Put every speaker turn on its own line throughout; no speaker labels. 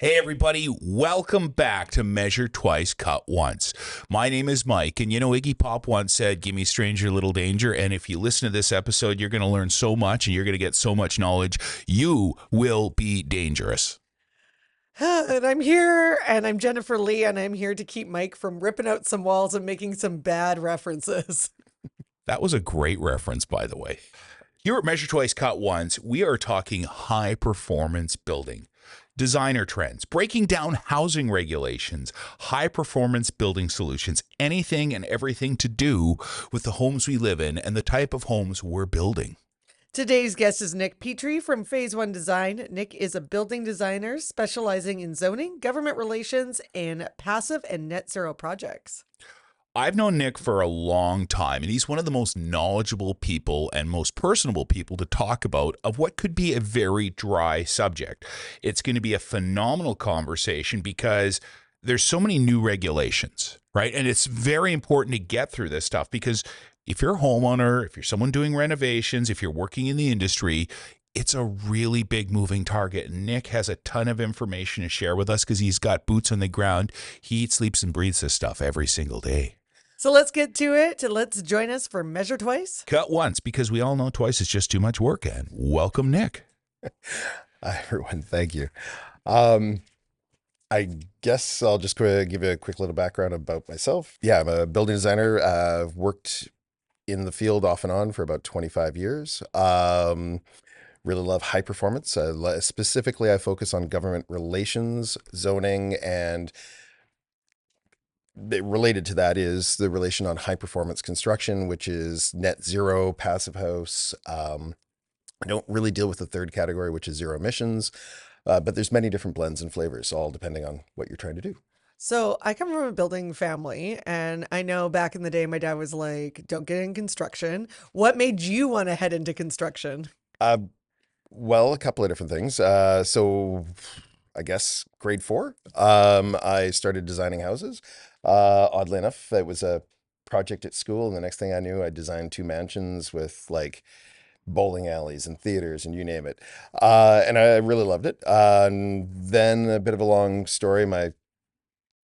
Hey everybody, welcome back to Measure Twice, Cut Once. My name is Mike, and you know Iggy Pop once said, "Give me stranger, little danger," and if you listen to this episode, you're going to learn so much and you're going to get so much knowledge, you will be dangerous.
And I'm here, and I'm Jennifer Lee, and I'm here to keep Mike from ripping out some walls and making some bad references.
That was a great reference, by the way. Here at Measure Twice, Cut Once, we are talking high-performance building. Designer trends, breaking down housing regulations, high-performance building solutions, anything and everything to do with the homes we live in and the type of homes we're building.
Today's guest is Nick Petrie from Phase 1 Design. Nick is a building designer specializing in zoning, government relations, and passive and net zero projects.
I've known Nick for a long time, and he's one of the most knowledgeable people and most personable people to talk about of what could be a very dry subject. It's going to be a phenomenal conversation because there's so many new regulations, right? And it's very important to get through this stuff because if you're a homeowner, if you're someone doing renovations, if you're working in the industry, it's a really big moving target. And Nick has a ton of information to share with us because he's got boots on the ground. He eats, sleeps, and breathes this stuff every single day.
So let's get to it. Let's join us for Measure Twice.
Cut once, because we all know twice is just too much work. And welcome, Nick.
Hi, everyone. Thank you. I guess I'll just give you a quick little background about myself. Yeah, I'm a building designer. I've worked in the field off and on for about 25 years. Really love high performance. Specifically, I focus on government relations, zoning, and related to that is the relation on high performance construction, which is net zero, passive house. I don't really deal with the third category, which is zero emissions, but there's many different blends and flavors, all depending on what you're trying to do.
So I come from a building family, and I know back in the day, my dad was like, don't get in construction. What made you want to head into construction?
Well, a couple of different things. So I guess grade 4, I started designing houses. Oddly enough, it was a project at school, and the next thing I knew, I designed 2 mansions with like bowling alleys and theaters and you name it. And I really loved it. And then a bit of a long story.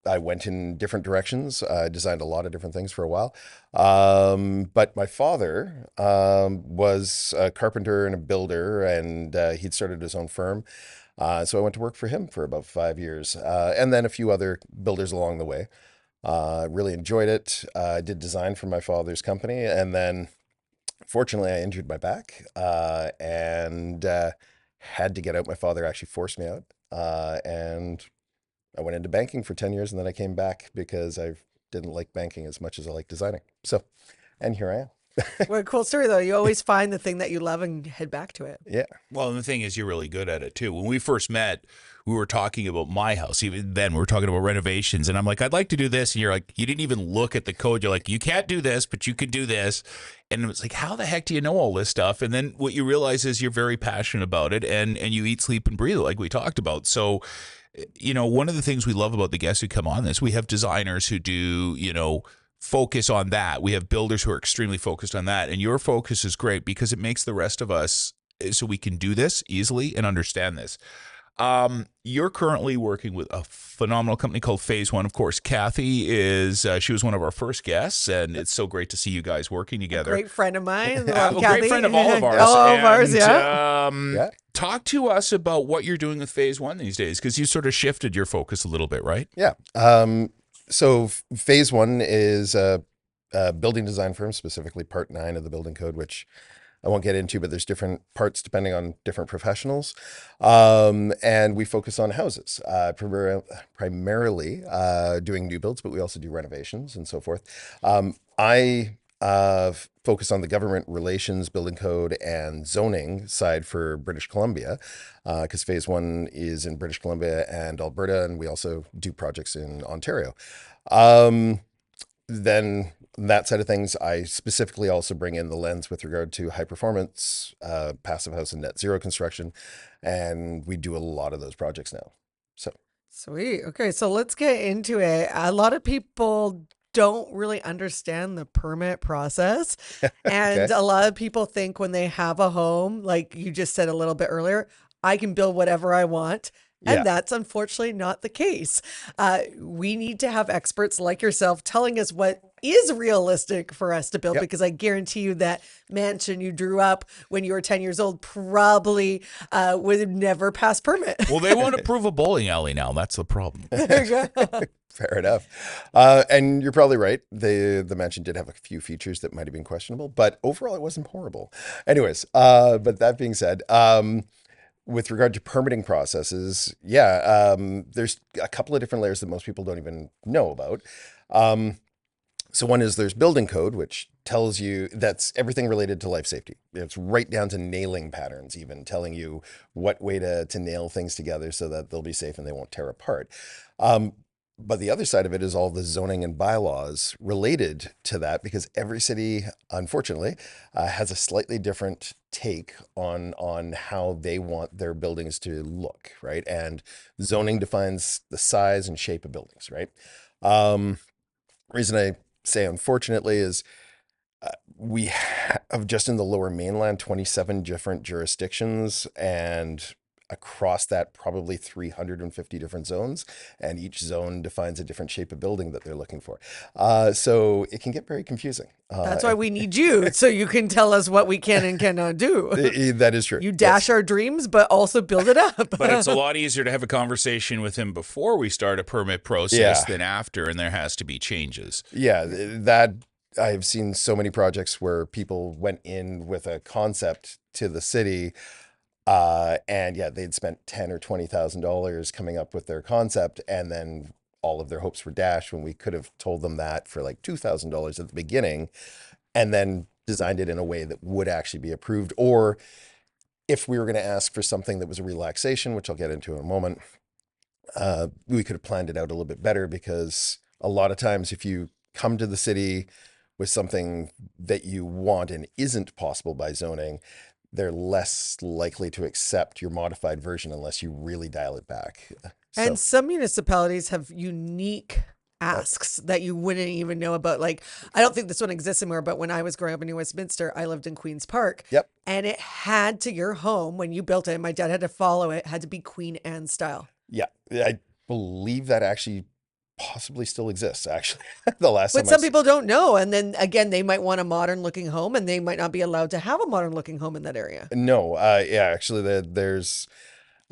I went in different directions. I designed a lot of different things for a while. But my father was a carpenter and a builder, and he'd started his own firm. So I went to work for him for about 5 years, and then a few other builders along the way. Really enjoyed it. Did design for my father's company, and then fortunately I injured my back and had to get out. My father actually forced me out, and I went into banking for 10 years, and then I came back because I didn't like banking as much as I like designing. So, and here I am.
What a cool story, though. You always find the thing that you love and head back to it.
Yeah.
Well, and the thing is, you're really good at it too. When we first met, we were talking about my house. Even then, we were talking about renovations, and I'm like, I'd like to do this, and you're like, you didn't even look at the code. You're like, you can't do this, but you could do this, and it's like, how the heck do you know all this stuff? And then what you realize is you're very passionate about it, and you eat, sleep, and breathe it, like we talked about. So, you know, one of the things we love about the guests who come on this, we have designers who do, you know, focus on that. We have builders who are extremely focused on that. And your focus is great because it makes the rest of us so we can do this easily and understand this. You're currently working with a phenomenal company called Phase 1. Of course, Kathy is, she was one of our first guests, and it's so great to see you guys working together.
A great friend of mine.
A great friend of all of ours.
All of ours, yeah.
Yeah.
Talk to us about what you're doing with Phase 1 these days, because you sort of shifted your focus a little bit, right?
Yeah. So Phase 1 is a building design firm, specifically Part 9 of the building code, which I won't get into, but there's different parts depending on different professionals. And we focus on houses, primarily doing new builds, but we also do renovations and so forth. I focus on the government relations, building code, and zoning side for British Columbia, because Phase 1 is in British Columbia and Alberta, and we also do projects in Ontario. Then that side of things, I specifically also bring in the lens with regard to high performance, passive house, and net zero construction, and we do a lot of those projects now. So
Sweet. Okay, so let's get into it. A lot of people don't really understand the permit process. And
Okay.
a lot of people think when they have a home, like you just said a little bit earlier, I can build whatever I want.
Yeah.
And that's unfortunately not the case. We need to have experts like yourself telling us what is realistic for us to build,
Yep.
because I guarantee you that mansion you drew up when you were 10 years old probably would never pass permit.
Well, they won't approve a bowling alley now. That's the problem.
There you go.
Fair enough. And you're probably right. The mansion did have a few features that might have been questionable, but overall it wasn't horrible. Anyways, but that being said, with regard to permitting processes, there's a couple of different layers that most people don't even know about. So one is there's building code, which tells you that's everything related to life safety. It's right down to nailing patterns, even telling you what way to nail things together so that they'll be safe and they won't tear apart. But the other side of it is all the zoning and bylaws related to that, because every city, unfortunately, has a slightly different take on how they want their buildings to look, right? And zoning defines the size and shape of buildings, right? Reason I say unfortunately is we have just in the Lower Mainland 27 different jurisdictions, and across that probably 350 different zones, and each zone defines a different shape of building that they're looking for. So it can get very confusing.
That's why we need you, so you can tell us what we can and cannot do.
That is true.
You dash our dreams, but also build it up.
But it's a lot easier to have a conversation with him before we start a permit process than after, and there has to be changes.
Yeah, that I've seen so many projects where people went in with a concept to the city, and they'd spent $10,000 or $20,000 coming up with their concept, and then all of their hopes were dashed when we could have told them that for like $2,000 at the beginning, and then designed it in a way that would actually be approved. Or if we were going to ask for something that was a relaxation, which I'll get into in a moment, we could have planned it out a little bit better, because a lot of times if you come to the city with something that you want and isn't possible by zoning, they're less likely to accept your modified version unless you really dial it back.
And some municipalities have unique asks that you wouldn't even know about. Like, I don't think this one exists anymore, but when I was growing up in New Westminster, I lived in Queen's Park.
Yep.
And it had to, your home, when you built it, and my dad had to follow it, had to be Queen Anne style.
Yeah, I believe that actually possibly still exists, actually. The last
But
time
some people don't know. And then again, they might want a modern looking home, and they might not be allowed to have a modern looking home in that area.
No, actually there's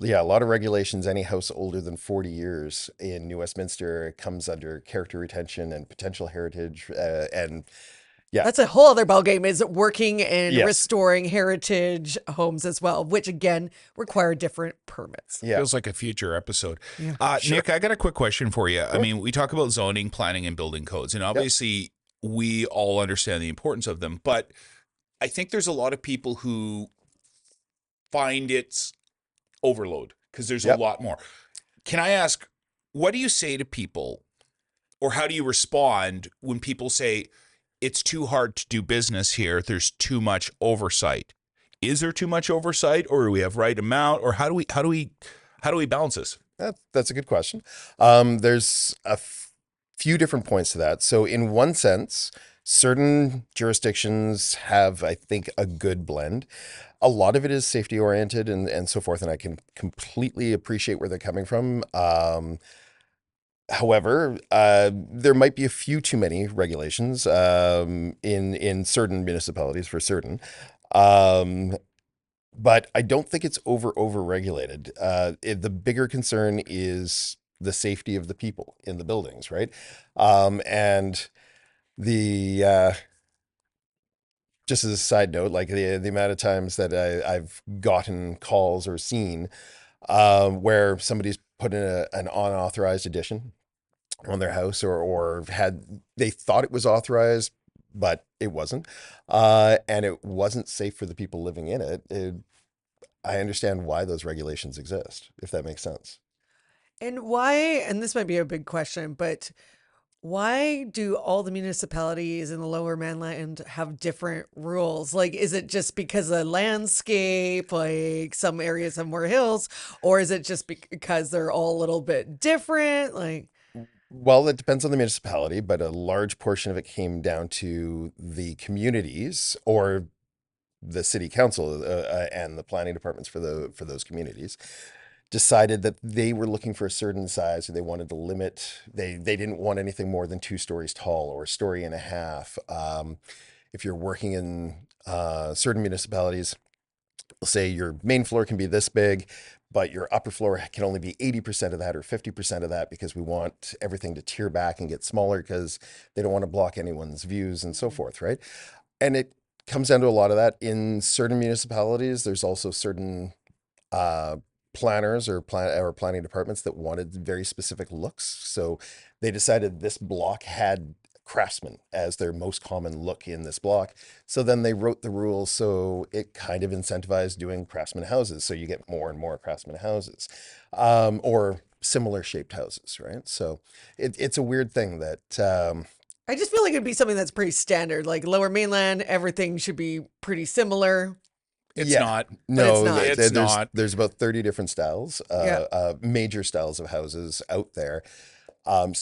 a lot of regulations. Any house older than 40 years in New Westminster comes under character retention and potential heritage, and
That's a whole other ballgame, is working and
Yes.
restoring heritage homes as well, which again require different permits.
yeah.
Feels like a future episode.
Yeah.
Nick, I got a quick question for you. I mean, we talk about zoning, planning, and building codes, and obviously we all understand the importance of them, but I think there's a lot of people who find it's overload because there's a lot more. Can I ask, what do you say to people, or how do you respond when people say it's too hard to do business here, there's too much oversight? Is there too much oversight, or do we have right amount, or how do we balance this?
That's a good question. There's a few different points to that. So in one sense, certain jurisdictions have, I think, a good blend. A lot of it is safety oriented and so forth, and I can completely appreciate where they're coming from. However, there might be a few too many regulations in certain municipalities for certain. But I don't think it's over regulated. The bigger concern is the safety of the people in the buildings, right? And the just as a side note, like the amount of times that I've gotten calls or seen where somebody's put in an unauthorized addition on their house, or they thought it was authorized, but it wasn't, and it wasn't safe for the people living in it. I understand why those regulations exist, if that makes sense.
And why, and this might be a big question, but why do all the municipalities in the Lower Mainland have different rules? Like, is it just because of the landscape, like some areas have more hills, or is it just because they're all a little bit different? Like,
Well, it depends on the municipality, but a large portion of it came down to the communities or the city council and the planning departments for those communities decided that they were looking for a certain size, or they wanted to limit. They didn't want anything more than 2 stories tall or a story and a half. If you're working in certain municipalities, say your main floor can be this big, but your upper floor can only be 80% of that or 50% of that, because we want everything to tier back and get smaller because they don't want to block anyone's views and so forth, right? And it comes down to a lot of that. In certain municipalities, there's also certain uh, planners or planning departments that wanted very specific looks. So they decided this block had craftsman as their most common look in this block. So then they wrote the rules so it kind of incentivized doing craftsman houses. So you get more and more craftsman houses, or similar shaped houses, right? So it's a weird thing that
I just feel like it'd be something that's pretty standard. Like Lower Mainland, everything should be pretty similar.
It's not.
No,
not.
It's not.
There's about 30 different styles,
Yeah.
major styles of houses out there. And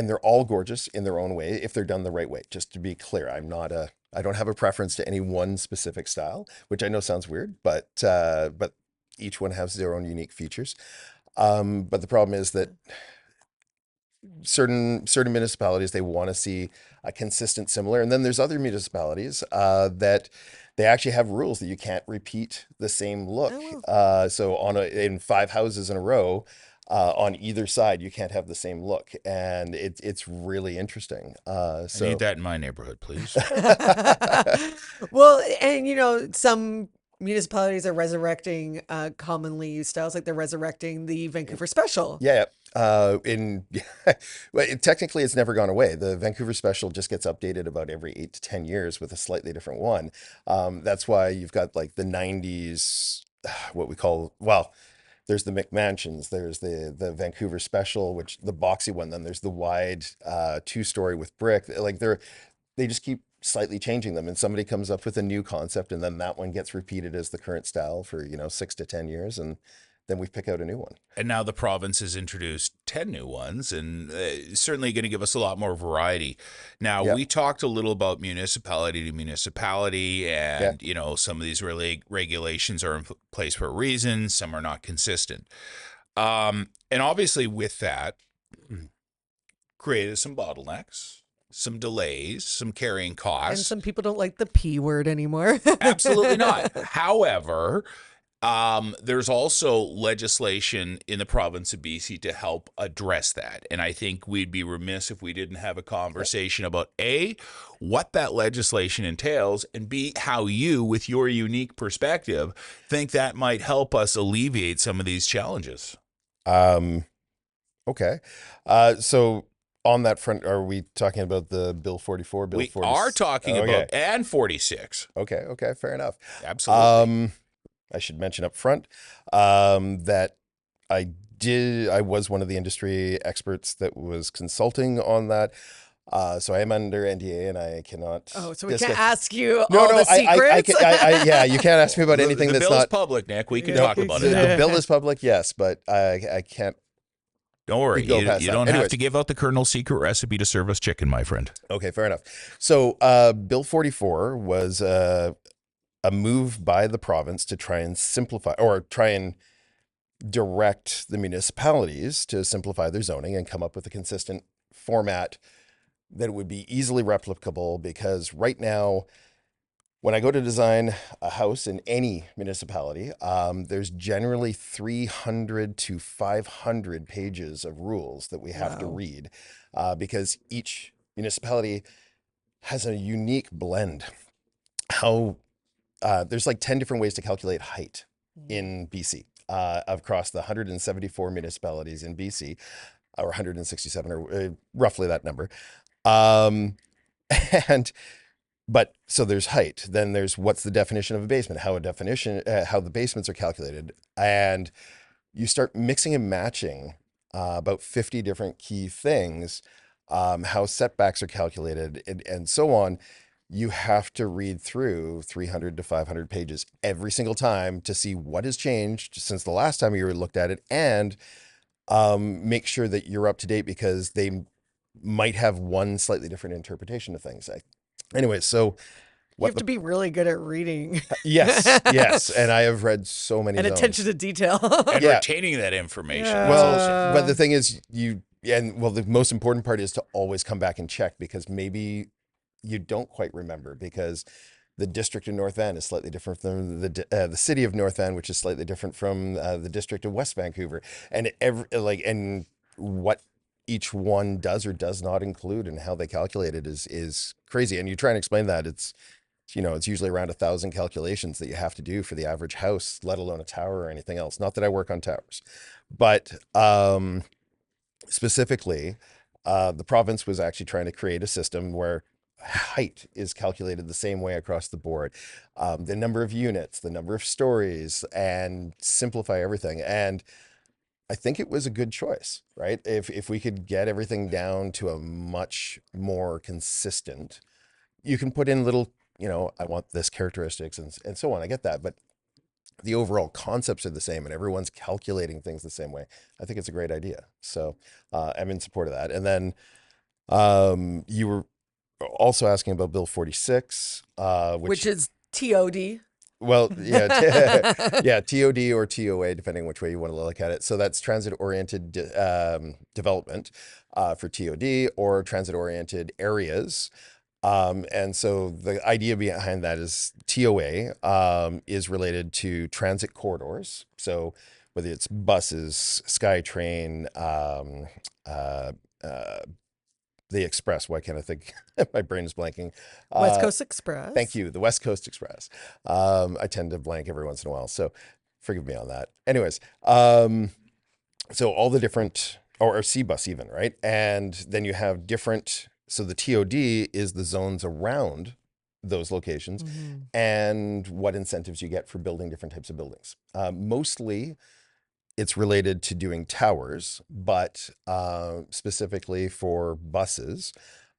they're all gorgeous in their own way if they're done the right way. Just to be clear, I don't have a preference to any one specific style, which I know sounds weird, but each one has their own unique features. But the problem is that certain municipalities, they want to see a consistent similar, and then there's other municipalities that they actually have rules that you can't repeat the same look. So in 5 houses in a row, on either side, you can't have the same look, and it's really interesting.
I need that in my neighborhood, please.
Well, and some municipalities are resurrecting commonly used styles, like they're resurrecting the Vancouver Special.
Yeah. Well, technically, it's never gone away. The Vancouver Special just gets updated about every 8 to 10 years with a slightly different one. That's why you've got like the 90s, what we call, well, there's the McMansions, there's the Vancouver Special, which the boxy one, then there's the wide 2-story with brick. Like they just keep slightly changing them, and somebody comes up with a new concept, and then that one gets repeated as the current style for 6 to 10 years, and then we pick out a new one.
And now the province has introduced 10 new ones, and certainly going to give us a lot more variety. Now,
Yeah.
we talked a little about municipality to municipality, and, some of these regulations are in place for a reason. Some are not consistent. And obviously with that, created some bottlenecks, some delays, some carrying
And
costs.
some people don't like the P word anymore.
Absolutely not. However, there's also legislation in the province of BC to help address that. And I think we'd be remiss if we didn't have a conversation about A, what that legislation entails, and B, how you, with your unique perspective, think that might help us alleviate some of these challenges.
Okay. So on that front, are we talking about the Bill 44, Bill
We
40?
are talking
Okay.
about, and 46.
Okay, fair enough.
Absolutely.
I should mention up front that I was one of the industry experts that was consulting on that. So I am under NDA, and I cannot.
Oh, so we
discuss-
can't ask you
No,
all
no,
the secrets?
yeah, you can't ask me about anything
the
that's
bill's
not.
public, Nick. We can
Yeah,
talk about it
The,
now.
the bill is public, yes, but I can't.
Don't worry.
We go
You
past that.
don't have
Anyways.
to give out the Colonel's secret recipe to serve us chicken, my friend.
Okay, fair enough. So Bill 44 was a move by the province to try and simplify, or try and direct the municipalities to simplify their zoning and come up with a consistent format that would be easily replicable. Because right now, when I go to design a house in any municipality, there's generally 300 to 500 pages of rules that we have to
Wow.
read, because each municipality has a unique blend. There's like 10 different ways to calculate height in BC, across the 174 municipalities in BC, or 167, or roughly that number. But so there's height, then there's what's the definition of a basement, how the basements are calculated, and you start mixing and matching about 50 different key things, how setbacks are calculated, and so on. You have to read through 300 to 500 pages every single time to see what has changed since the last time you looked at it, and make sure that you're up to date, because they might have one slightly different interpretation of things. Anyway, so
You have to be really good at reading.
Yes, and I have read so many
and
zones.
attention to detail.
And
Yeah.
retaining that information.
Yeah.
That's
Well,
also-
but the thing is, the most important part is to always come back and check, because maybe you don't quite remember, because the district of North Van is slightly different from the city of North Van, which is slightly different from the district of West Vancouver, and and what each one does or does not include and how they calculate it is crazy. And you try and explain that, it's usually around 1,000 calculations that you have to do for the average house, let alone a tower or anything else. Not that I work on towers, but specifically, the province was actually trying to create a system where height is calculated the same way across the board, the number of units, the number of stories, and simplify everything. And I think it was a good choice, right? If we could get everything down to a much more consistent, you can put in little, I want this characteristics and so on. I get that, but the overall concepts are the same and everyone's calculating things the same way. I think it's a great idea. So I'm in support of that. And then you were also asking about Bill 46,
which is TOD.
Well, yeah, yeah, TOD or TOA, depending which way you want to look at it. So that's transit-oriented development for TOD, or transit-oriented areas. And so the idea behind that is TOA is related to transit corridors. So whether it's buses, SkyTrain, the Express. Why can't I think? My brain is blanking.
West Coast Express.
Thank you. The West Coast Express. I tend to blank every once in a while, so forgive me on that. Anyways, so all the different, or C-bus even, right? And then you have different, so the TOD is the zones around those locations and what incentives you get for building different types of buildings. Mostly it's related to doing towers, but specifically for buses,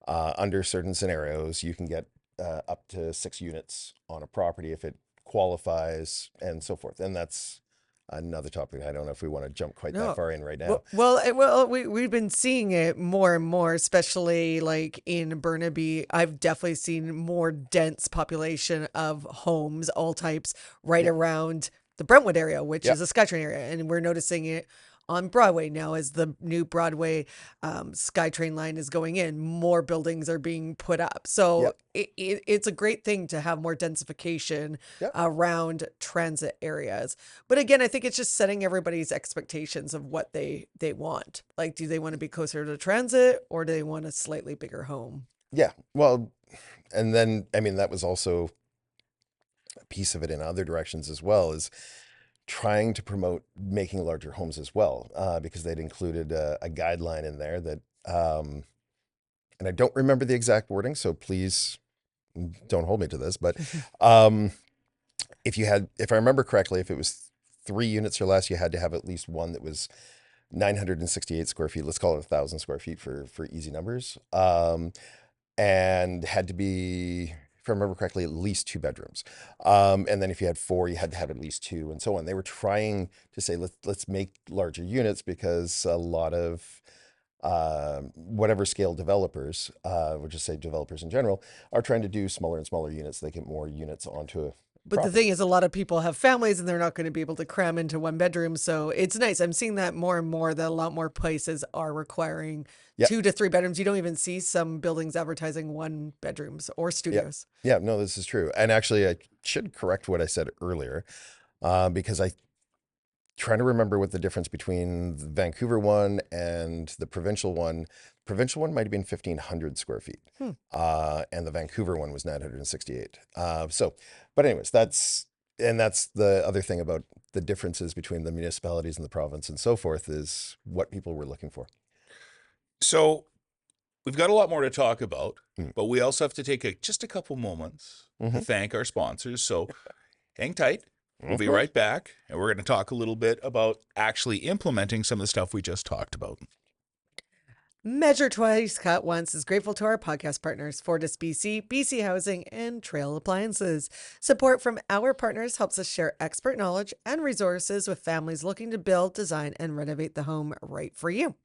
under certain scenarios, you can get up to 6 units on a property if it qualifies and so forth. And that's another topic. I don't know if we want to jump quite that far in right now.
Well, we've been seeing it more and more, especially like in Burnaby. I've definitely seen more dense population of homes, all types, right around the Brentwood area, which is a SkyTrain area. And we're noticing it on Broadway now as the new Broadway SkyTrain line is going in. More buildings are being put up. So it's a great thing to have more densification around transit areas. But again, I think it's just setting everybody's expectations of what they want. Like, do they want to be closer to transit, or do they want a slightly bigger home?
Yeah. Well, and then, I mean, that was also a piece of it in other directions as well, is trying to promote making larger homes as well, because they'd included a guideline in there that, and I don't remember the exact wording, so please don't hold me to this, but if I remember correctly, if it was 3 units or less, you had to have at least one that was 968 square feet. Let's call it 1,000 square feet for easy numbers, and had to be, if I remember correctly, at least 2 bedrooms. And then if you had 4, you had to have at least 2, and so on. They were trying to say, let's make larger units, because a lot of whatever scale developers, we'll just say developers in general, are trying to do smaller and smaller units. They get more units onto a
But the thing is, a lot of people have families and they're not going to be able to cram into 1 bedroom. So it's nice. I'm seeing that more and more, that a lot more places are requiring 2 to 3 bedrooms. You don't even see some buildings advertising 1 bedrooms or studios.
Yeah, no, this is true. And actually, I should correct what I said earlier, because I trying to remember what the difference between the Vancouver one and the provincial one. Provincial one might have been 1,500 square feet, and the Vancouver one was 968. But anyways, that's the other thing about the differences between the municipalities and the province and so forth, is what people were looking for.
So we've got a lot more to talk about, but we also have to take just a couple moments to thank our sponsors. So hang tight. We'll be right back, and we're going to talk a little bit about actually implementing some of the stuff we just talked about.
Measure Twice, Cut Once is grateful to our podcast partners, Fortis BC, BC Housing, and Trail Appliances. Support from our partners helps us share expert knowledge and resources with families looking to build, design, and renovate the home right for you.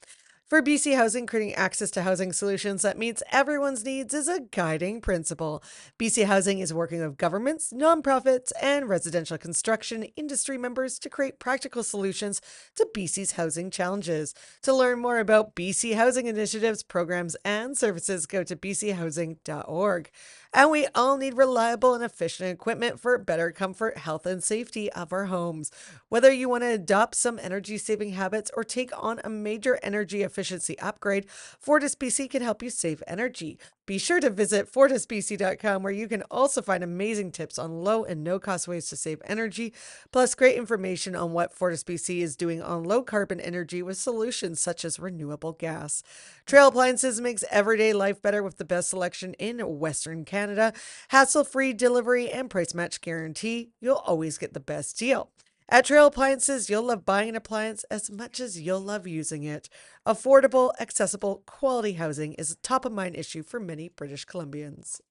For BC Housing, creating access to housing solutions that meets everyone's needs is a guiding principle. BC Housing is working with governments, nonprofits, and residential construction industry members to create practical solutions to BC's housing challenges. To learn more about BC Housing initiatives, programs, and services, go to bchousing.org. And we all need reliable and efficient equipment for better comfort, health, and safety of our homes. Whether you want to adopt some energy-saving habits or take on a major energy efficiency upgrade, Fortis BC can help you save energy. Be sure to visit fortisbc.com, where you can also find amazing tips on low and no-cost ways to save energy, plus great information on what Fortis BC is doing on low-carbon energy with solutions such as renewable gas. Trail Appliances makes everyday life better with the best selection in Western Canada, hassle-free delivery, and price match guarantee. You'll always get the best deal. At Trail Appliances, you'll love buying an appliance as much as you'll love using it. Affordable, accessible, quality housing is a top-of-mind issue for many British Columbians.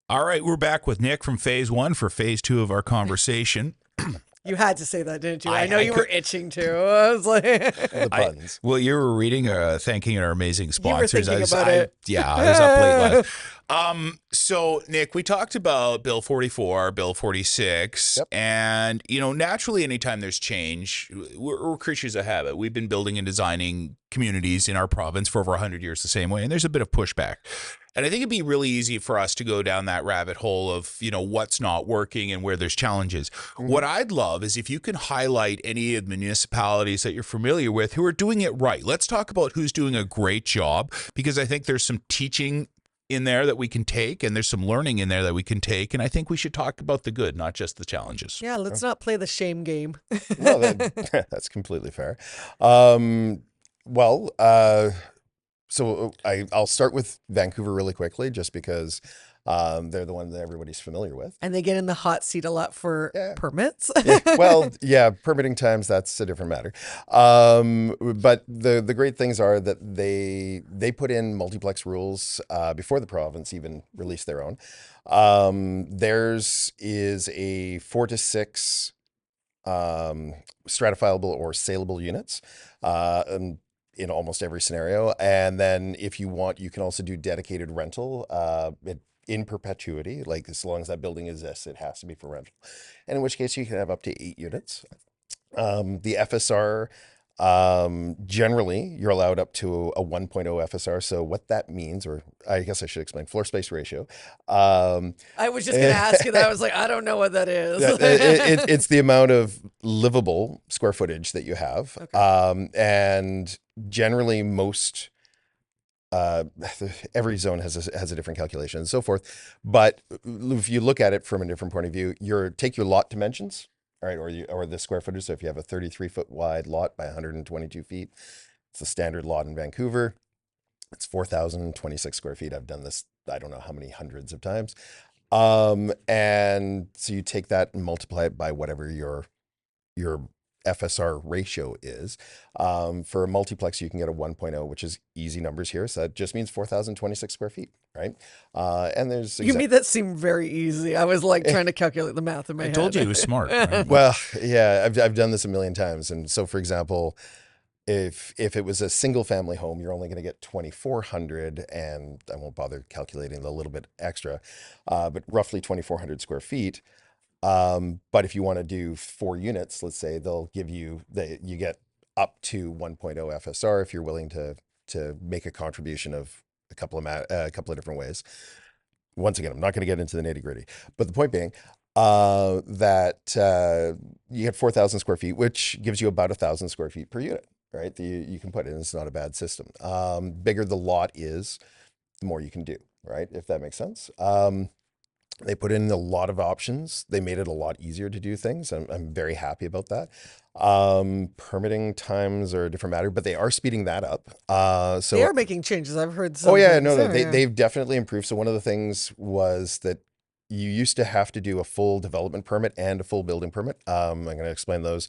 All right, we're back with Nick from Phase 1 for Phase 2 of our conversation.
You had to say that, didn't you? I know
I
you
could-
were itching to. I was like,
The buttons.
Well, you were reading, thanking our amazing sponsors.
thinking about it.
Yeah, I was up late last. So Nick, we talked about Bill 44, Bill 46,
Yep.
and naturally, anytime there's change, we're creatures of habit. We've been building and designing communities in our province for over 100 years the same way, and there's a bit of pushback. And I think it'd be really easy for us to go down that rabbit hole of, what's not working and where there's challenges. What I'd love is if you can highlight any of the municipalities that you're familiar with who are doing it right. Let's talk about who's doing a great job, because I think there's some teaching in there that we can take, and there's some learning in there that we can take. And I think we should talk about the good, not just the challenges.
yeah, let's not play the shame game.
No, that's completely fair. So I'll start with Vancouver really quickly, just because they're the one that everybody's familiar with.
And they get in the hot seat a lot for permits.
Yeah, permitting times, that's a different matter. But the great things are that they put in multiplex rules before the province even released their own. Theirs is a 4 to 6 stratifiable or saleable units. In almost every scenario. And then if you want, you can also do dedicated rental in perpetuity. Like, as long as that building exists, it has to be for rental. And in which case you can have up to 8 units. The FSR, generally you're allowed up to a 1.0 FSR. So what that means, or I guess I should explain, floor space ratio.
I was just going to ask you that. I was like, I don't know what that is.
It's the amount of livable square footage that you have.
Okay.
And generally most, every zone has a different calculation and so forth. But if you look at it from a different point of view, take your lot dimensions, all right, or the square footage. So if you have a 33-foot wide lot by 122 feet, it's the standard lot in Vancouver. It's 4,026 square feet. I've done this, I don't know how many hundreds of times. And so you take that and multiply it by whatever your FSR ratio is. For a multiplex, you can get a 1.0, which is easy numbers here. So that just means 4,026 square feet, right? And there's...
You made that seem very easy. I was like trying to calculate the math in my head.
I told you he was smart. Right?
Well, yeah, I've done this a million times. And so, for example, if it was a single family home, you're only going to get 2,400, and I won't bother calculating the little bit extra, but roughly 2,400 square feet. But if you want to do 4 units, let's say, they'll give you you get up to 1.0 FSR if you're willing to make a contribution of a couple of different ways. Once again, I'm not going to get into the nitty gritty, but the point being that you get 4,000 square feet, which gives you about 1,000 square feet per unit, right? You can put in. It's not a bad system. Bigger the lot is, the more you can do, right? If that makes sense. They put in a lot of options. They made it a lot easier to do things. I'm very happy about that. Permitting times are a different matter, but they are speeding that up. So
they are making changes. I've heard some.
Oh yeah,
things.
they've definitely improved. So one of the things was that you used to have to do a full development permit and a full building permit. I'm going to explain those.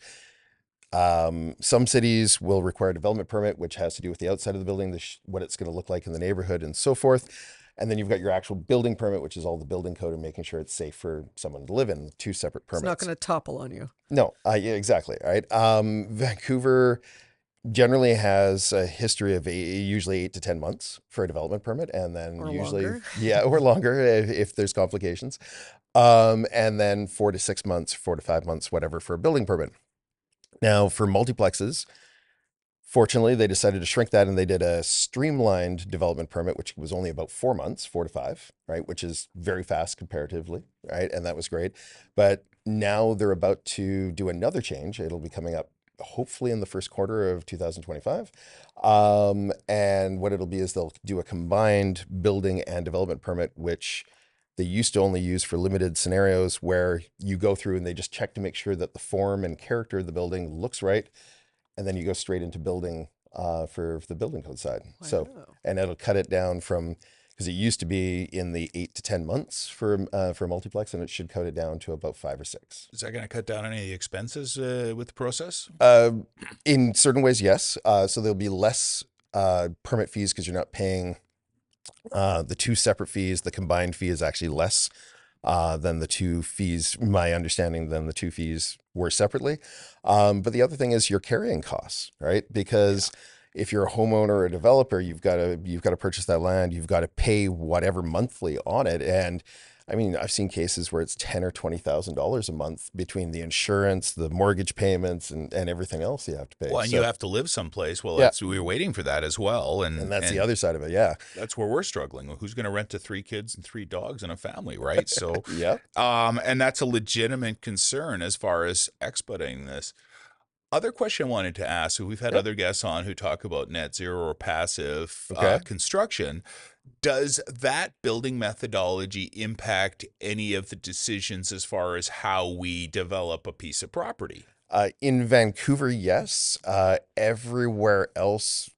Some cities will require a development permit, which has to do with the outside of the building, what it's going to look like in the neighborhood and so forth. And then you've got your actual building permit, which is all the building code and making sure it's safe for someone to live in. 2 separate permits.
It's not going to topple on you.
No, yeah, exactly. All right. Vancouver generally has a history of usually 8 to 10 months for a development permit, and then
Or
usually,
longer.
yeah, or longer if there's complications. And then 4 to 6 months, 4 to 5 months, whatever, for a building permit. Now, for multiplexes, fortunately, they decided to shrink that and they did a streamlined development permit, which was only about 4 months, 4 to 5, right? Which is very fast comparatively, right? And that was great. But now they're about to do another change. It'll be coming up hopefully in the first quarter of 2025. And what it'll be is they'll do a combined building and development permit, which they used to only use for limited scenarios where you go through and they just check to make sure that the form and character of the building looks right, and then you go straight into building for the building code side. So,
Wow.
and it'll cut it down from, because it used to be in the 8 to 10 months for multiplex, and it should cut it down to about 5 or 6.
Is that going to cut down any of the expenses with the process?
In certain ways, yes. So there'll be less permit fees because you're not paying the two separate fees. The combined fee is actually less than the two fees, my understanding, than the two fees were separately. But the other thing is your carrying costs, right? Because if you're a homeowner or a developer, you've got to purchase that land, you've got to pay whatever monthly on it. And I mean, I've seen cases where it's $10,000 or $20,000 a month between the insurance, the mortgage payments, and everything else you have to pay.
Well, and
So-
you have to live someplace. Well,
Yeah.
we were waiting for that as well.
and that's the other side of it. Yeah.
That's where we're struggling. Who's going to rent to 3 kids and 3 dogs and a family, right? So,
Yeah.
and that's a legitimate concern as far as expediting this. Other question I wanted to ask, so we've had
Yep.
other guests on who talk about net zero or passive
Okay.
construction. Does that building methodology impact any of the decisions as far as how we develop a piece of property?
In Vancouver, yes. Everywhere else,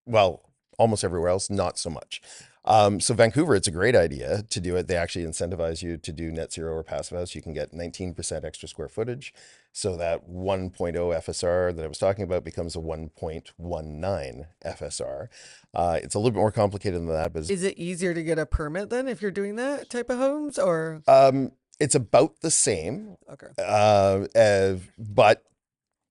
well, almost everywhere else, not so much. So Vancouver, it's a great idea to do it. They actually incentivize you to do net zero or passive house. You can get 19% extra square footage. So that 1.0 FSR that I was talking about becomes a 1.19 FSR. It's a little bit more complicated than that, but
Is it easier to get a permit then if you're doing that type of homes, or
it's about the same.
okay?
But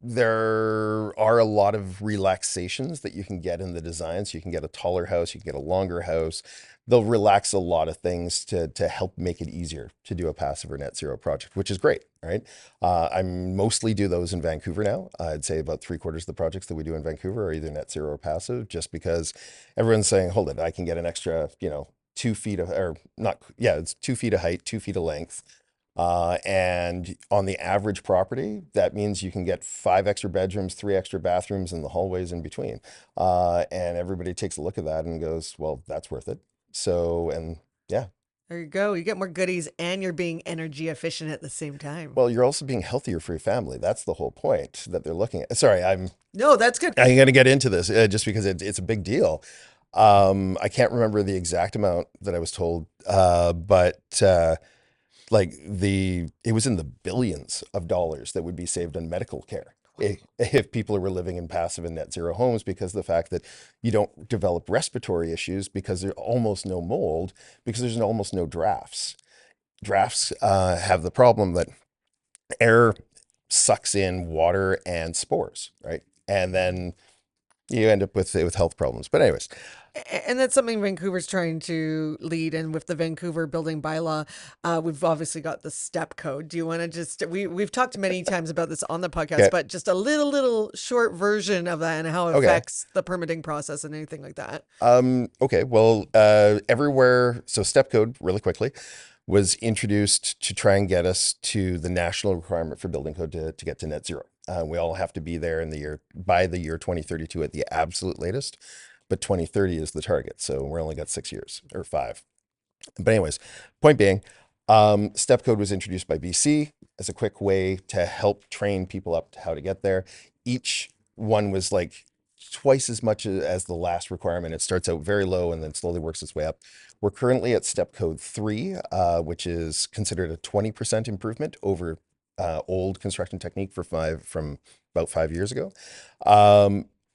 there are a lot of relaxations that you can get in the design. So you can get a taller house, you can get a longer house. They'll relax a lot of things to help make it easier to do a passive or net zero project, which is great, right? I mostly do those in Vancouver now. I'd say about 3/4 of the projects that we do in Vancouver are either net zero or passive, just because everyone's saying, hold it, I can get an extra, 2 feet of, or not, yeah, it's 2 feet of height, 2 feet of length. And on the average property, that means you can get 5 extra bedrooms, 3 extra bathrooms, and the hallways in between. And everybody takes a look at that and goes, well, that's worth it. So, and yeah,
There you go. You get more goodies, and you're being energy efficient at the same time.
well, you're also being healthier for your family. That's the whole point that they're looking at. Sorry, I'm
No, that's good.
going to get into this just because it's a big deal. I can't remember the exact amount that I was told, but like it was in the billions of dollars that would be saved on medical care if people were living in passive and net zero homes, because of the fact that you don't develop respiratory issues because there's almost no mold, because there's almost no drafts. Drafts have the problem that air sucks in water and spores, right? And then you end up with health problems. But anyways,
And that's something Vancouver's trying to lead in with the Vancouver building bylaw. We've obviously got the step code. Do you want to just, we've talked many times about this on the podcast,
Okay.
but just a little short version of that and how it
Okay.
affects the permitting process and anything like that.
okay, well, everywhere, so step code, really quickly, was introduced to try and get us to the national requirement for building code to get to net zero. We all have to be there by the year 2032 at the absolute latest, but 2030 is the target. So we're only got 6 years or 5. But anyways, point being, step code was introduced by BC as a quick way to help train people up to how to get there. Each one was like twice as much as the last requirement. It starts out very low and then slowly works its way up. We're currently at step code 3, which is considered a 20% improvement over old construction technique from about 5 years ago.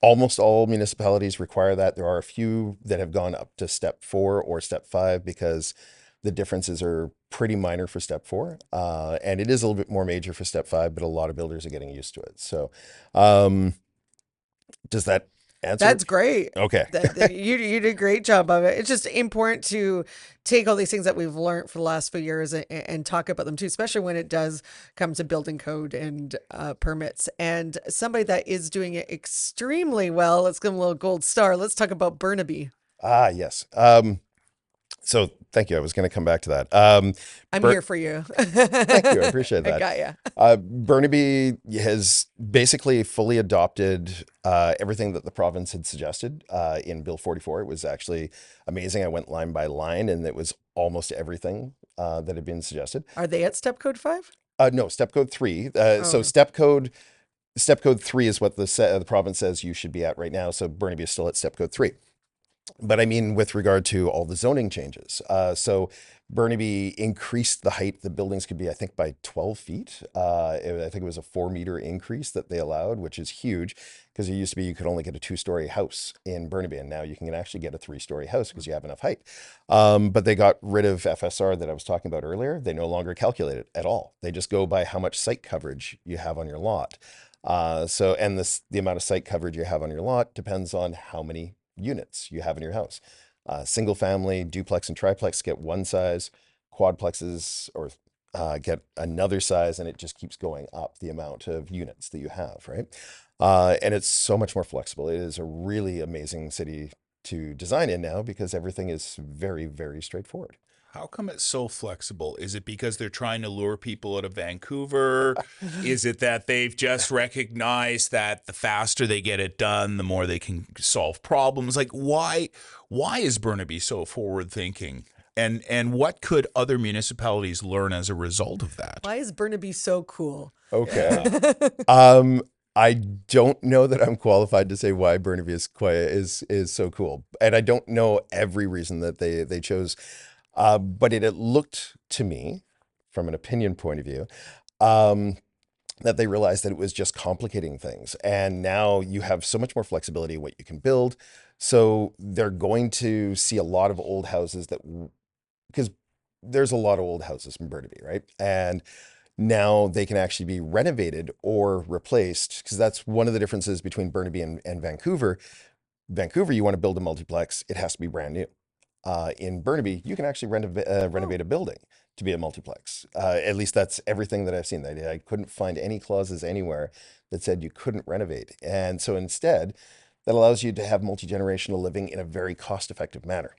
Almost all municipalities require that. There are a few that have gone up to step 4 or step 5 because the differences are pretty minor for step 4. And it is a little bit more major for step 5, but a lot of builders are getting used to it. So Does that answer?
That's great.
Okay.
You did a great job of it. It's just important to take all these things that we've learned for the last few years and talk about them too, especially when it does come to building code and permits. And somebody that is doing it extremely well, let's give them a little gold star. Let's talk about Burnaby.
Ah, yes. So thank you. I was going to come back to that.
I'm
Bur-
here for you.
Thank you. I appreciate
I
that.
got you.
Burnaby has basically fully adopted everything that the province had suggested in Bill 44. It was actually amazing. I went line by line, and it was almost everything that had been suggested.
Are they at step code 5?
No, step code 3. So
Oh.
step code 3 is what the province says you should be at right now. So Burnaby is still at step code 3. But I mean, with regard to all the zoning changes. So Burnaby increased the height the buildings could be, I think, by 12 feet. I think it was a 4-meter increase that they allowed, which is huge because it used to be you could only get a 2-story house in Burnaby, and now you can actually get a 3-story house because you have enough height. But they got rid of FSR that I was talking about earlier. They no longer calculate it at all. They just go by how much site coverage you have on your lot. And the amount of site coverage you have on your lot depends on how many units you have in your house. Single family, duplex, and triplex get one size, quadplexes or get another size, and it just keeps going up the amount of units that you have, right? And it's so much more flexible. It is a really amazing city to design in now because everything is very, very straightforward.
How come it's so flexible? Is it because they're trying to lure people out of Vancouver? Is it that they've just recognized that the faster they get it done, the more they can solve problems? Like, why is Burnaby so forward thinking? And what could other municipalities learn as a result of that?
Why is Burnaby so cool?
Okay. I don't know that I'm qualified to say why Burnaby is so cool, and I don't know every reason that they chose. But it looked to me, from an opinion point of view, that they realized that it was just complicating things. And now you have so much more flexibility in what you can build. So they're going to see a lot of old houses because there's a lot of old houses in Burnaby, right? And now they can actually be renovated or replaced because that's one of the differences between Burnaby and Vancouver. Vancouver, you want to build a multiplex, it has to be brand new. In Burnaby, you can actually renovate a building to be a multiplex. At least that's everything that I've seen. I couldn't find any clauses anywhere that said you couldn't renovate. And so instead, that allows you to have multi-generational living in a very cost-effective manner.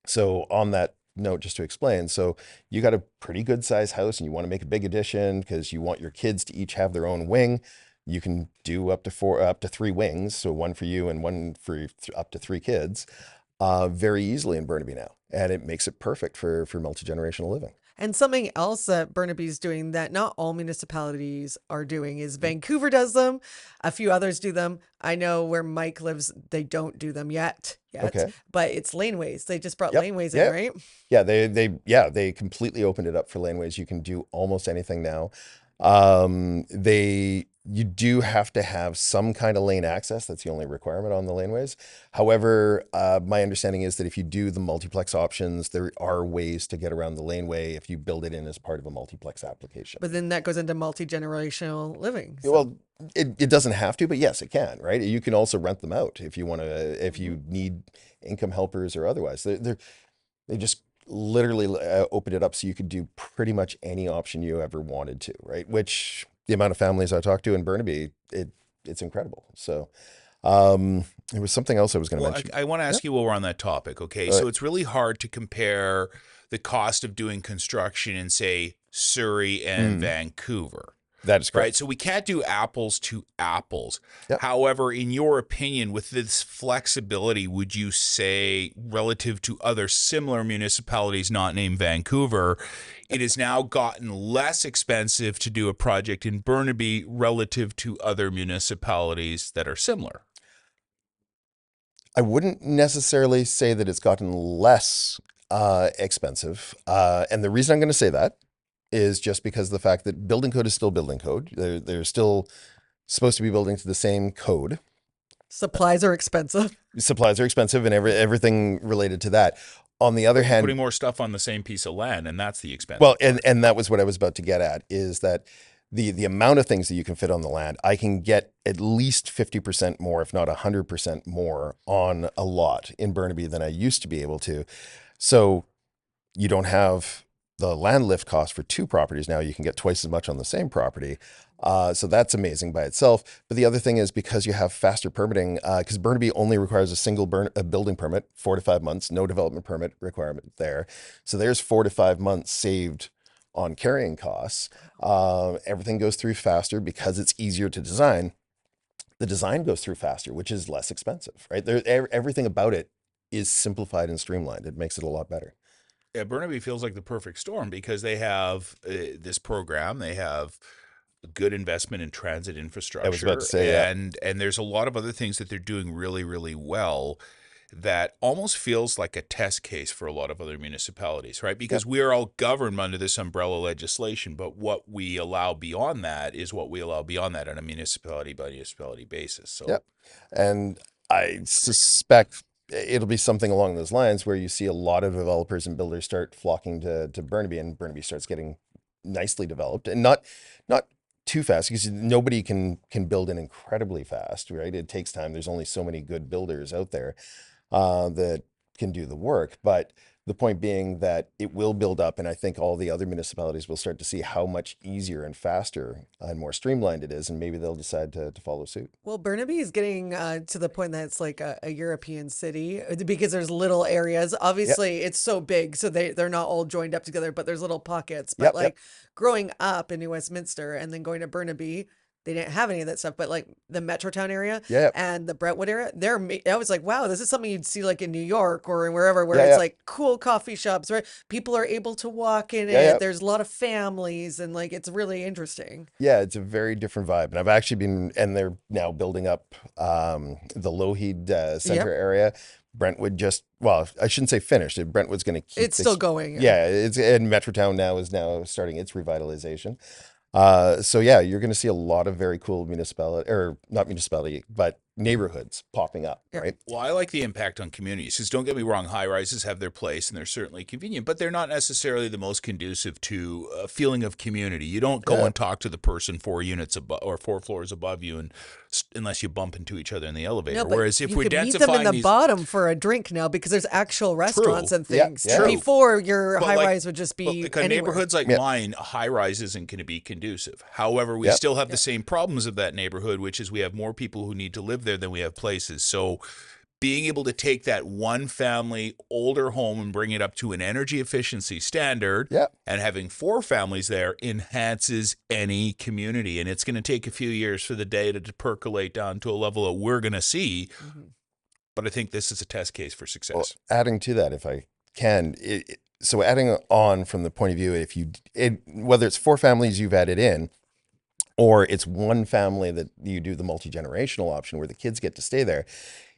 So on that note, just to explain, so you got a pretty good size house and you want to make a big addition because you want your kids to each have their own wing. You can do up to 3 wings. So one for you and one for up to 3 kids. Very easily in Burnaby now, and it makes it perfect for multi-generational living.
And something else that Burnaby's doing that not all municipalities are doing is Vancouver does them. A few others do them. I know where Mike lives, they don't do them yet.
Okay.
But it's laneways. They just brought
Yep.
laneways
Yeah.
in, right?
Yeah, they completely opened it up for laneways. You can do almost anything now. You do have to have some kind of lane access. That's the only requirement on the laneways. However, my understanding is that if you do the multiplex options, there are ways to get around the laneway if you build it in as part of a multiplex application.
But then that goes into multi-generational living. So.
Well, it doesn't have to, but yes, it can, right? You can also rent them out if you want to, if you need income helpers or otherwise. They just literally opened it up so you could do pretty much any option you ever wanted to, right? Which the amount of families I talked to in Burnaby, it's incredible. So there was something else I was going to mention.
I want to ask you while we're on that topic, okay? So it's really hard to compare the cost of doing construction in, say, Surrey and Vancouver.
That is correct.
Right. So we can't do apples to apples.
Yep.
However, in your opinion, with this flexibility, would you say relative to other similar municipalities not named Vancouver, it has now gotten less expensive to do a project in Burnaby relative to other municipalities that are similar?
I wouldn't necessarily say that it's gotten less expensive. And the reason I'm going to say that is just because of the fact that building code is still building code. They're still supposed to be building to the same code.
Supplies are expensive.
Supplies are expensive and everything related to that. On the other hand,
putting more stuff on the same piece of land, and that's the expense.
well, and that was what I was about to get at, is that the amount of things that you can fit on the land, I can get at least 50% more, if not 100% more on a lot in Burnaby than I used to be able to. So you don't have the land lift cost for two properties. Now you can get twice as much on the same property. So that's amazing by itself. But the other thing is because you have faster permitting, because Burnaby only requires a single building permit, 4 to 5 months, no development permit requirement there. So there's 4 to 5 months saved on carrying costs. Everything goes through faster because it's easier to design. The design goes through faster, which is less expensive, right? Everything about it is simplified and streamlined. It makes it a lot better.
Yeah, Burnaby feels like the perfect storm because they have this program. They have good investment in transit infrastructure.
I was about to say, yeah.
And there's a lot of other things that they're doing really, really well that almost feels like a test case for a lot of other municipalities, right? Because we are all governed under this umbrella legislation, but what we allow beyond that is what we allow beyond that on a municipality by municipality basis. So,
Yep. And I suspect it'll be something along those lines where you see a lot of developers and builders start flocking to Burnaby, and Burnaby starts getting nicely developed, and not too fast, because nobody can build in incredibly fast, right? It takes time. There's only so many good builders out there that can do the work. But the point being that it will build up, and I think all the other municipalities will start to see how much easier and faster and more streamlined it is, and maybe they'll decide to follow suit.
Well, Burnaby is getting to the point that it's like a European city because there's little areas. Obviously, it's so big, so they're not all joined up together, but there's little pockets. But growing up in New Westminster and then going to Burnaby, they didn't have any of that stuff, but like the Metrotown area and the Brentwood area, I was like, wow, this is something you'd see like in New York or wherever, where it's like cool coffee shops, right? People are able to walk in it. There's a lot of families, and like, it's really interesting.
Yeah, it's a very different vibe. And I've actually been, and they're now building up the Lougheed Center area. Brentwood I shouldn't say finished. Brentwood's going to keep.
It's still going.
Yeah, it's, and Metrotown is now starting its revitalization. So yeah, you're going to see a lot of very cool not municipality, but neighborhoods popping up, right?
Well, I like the impact on communities, because don't get me wrong, high rises have their place and they're certainly convenient, but they're not necessarily the most conducive to a feeling of community. You don't go and talk to the person 4 units above or 4 floors above you, unless you bump into each other in the elevator.
No,
whereas if
you
we're
could
densifying
meet them in the bottom for a drink now, because there's actual restaurants and things.
Yeah.
Before, your high rise would just be
like
anywhere.
neighborhoods like mine, a high rise isn't going to be conducive. However, we still have the same problems of that neighborhood, which is we have more people who need to live there than we have places. So being able to take that one family older home and bring it up to an energy efficiency standard and having 4 families there enhances any community. And it's going to take a few years for the data to percolate down to a level that we're going to see. But I think this is a test case for success.
Well, adding to that, if I can, so adding on from the point of view, whether it's 4 families you've added in, or it's one family that you do the multi-generational option where the kids get to stay there.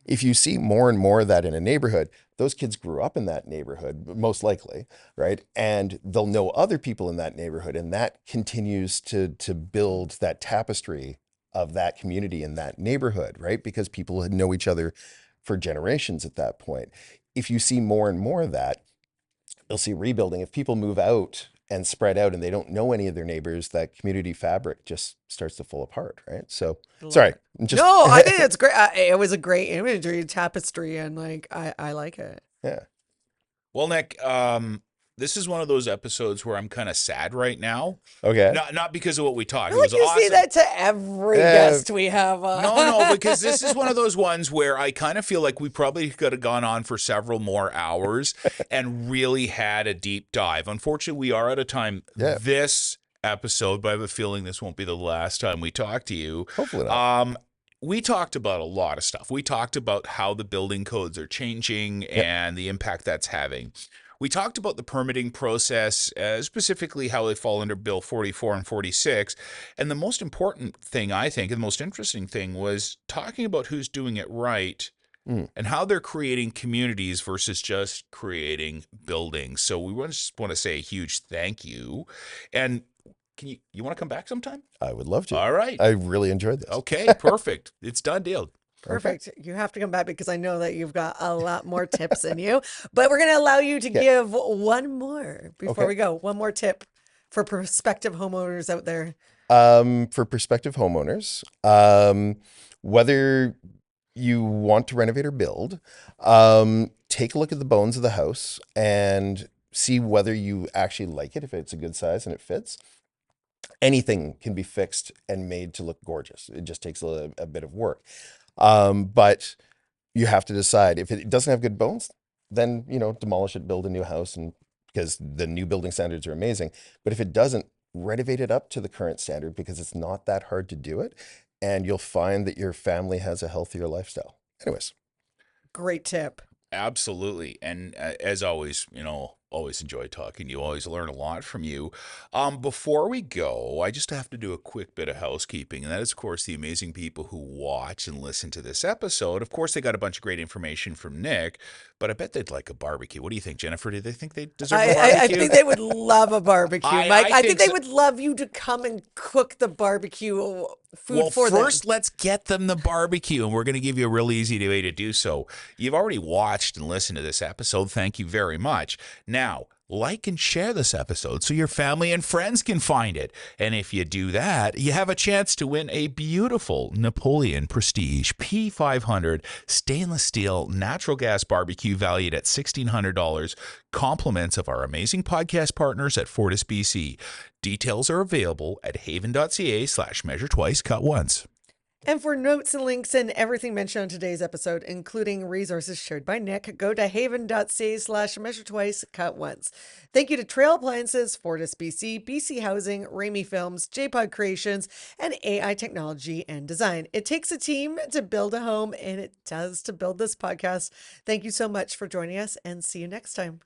If you see more and more of that in a neighborhood, those kids grew up in that neighborhood, most likely, right? And they'll know other people in that neighborhood, and that continues to build that tapestry of that community in that neighborhood, right? Because people know each other for generations at that point. If you see more and more of that, you'll see rebuilding. If people move out and spread out and they don't know any of their neighbors, that community fabric just starts to fall apart, right? So, sorry.
No, I think it's great. It was a great imagery, tapestry, and like, I like it.
Yeah.
Well, Nick, this is one of those episodes where I'm kind of sad right now.
Okay.
Not because of what we talked.
I feel like you say that to every guest we have.
No, because this is one of those ones where I kind of feel like we probably could have gone on for several more hours and really had a deep dive. Unfortunately, we are out of time this episode, but I have a feeling this won't be the last time we talk to you.
Hopefully not.
We talked about a lot of stuff. We talked about how the building codes are changing and the impact that's having. We talked about the permitting process, specifically how they fall under Bill 44 and 46. And the most important thing, I think, and the most interesting thing was talking about who's doing it right and how they're creating communities versus just creating buildings. So we just want to say a huge thank you. And you want to come back sometime?
I would love to.
All right.
I really enjoyed this.
Okay, perfect. It's done deal.
Perfect. You have to come back because I know that you've got a lot more tips in you. But we're going to allow you to give one more before we go. One more tip for prospective homeowners out there.
For prospective homeowners, whether you want to renovate or build, take a look at the bones of the house and see whether you actually like it, if it's a good size and it fits. Anything can be fixed and made to look gorgeous. It just takes a bit of work. But you have to decide if it doesn't have good bones, then, demolish it, build a new house, and because the new building standards are amazing. But if it doesn't, renovate it up to the current standard because it's not that hard to do it. And you'll find that your family has a healthier lifestyle. Anyways.
Great tip.
Absolutely. And as always, always enjoy talking to you. Always learn a lot from you. Before we go, I just have to do a quick bit of housekeeping. And that is, of course, the amazing people who watch and listen to this episode. Of course, they got a bunch of great information from Nick, but I bet they'd like a barbecue. What do you think, Jennifer? Do they think they deserve a barbecue?
I think they would love a barbecue, Mike. I think they
so.
would love you to come and cook the barbecue food for them.
Well, first, let's get them the barbecue, and we're going to give you a real easy way to do so. You've already watched and listened to this episode. Thank you very much. Now, like and share this episode so your family and friends can find it. And if you do that, you have a chance to win a beautiful Napoleon Prestige P500 stainless steel natural gas barbecue valued at $1,600. Compliments of our amazing podcast partners at Fortis BC. Details are available at havan.ca/measure twice, cut once.
And for notes and links and everything mentioned on today's episode, including resources shared by Nick, go to havan.ca/measure twice, cut once. Thank you to Trail Appliances, Fortis BC, BC Housing, Ramey Films, JPod Creations, and AI Technology and Design. It takes a team to build a home, and it does to build this podcast. Thank you so much for joining us, and see you next time.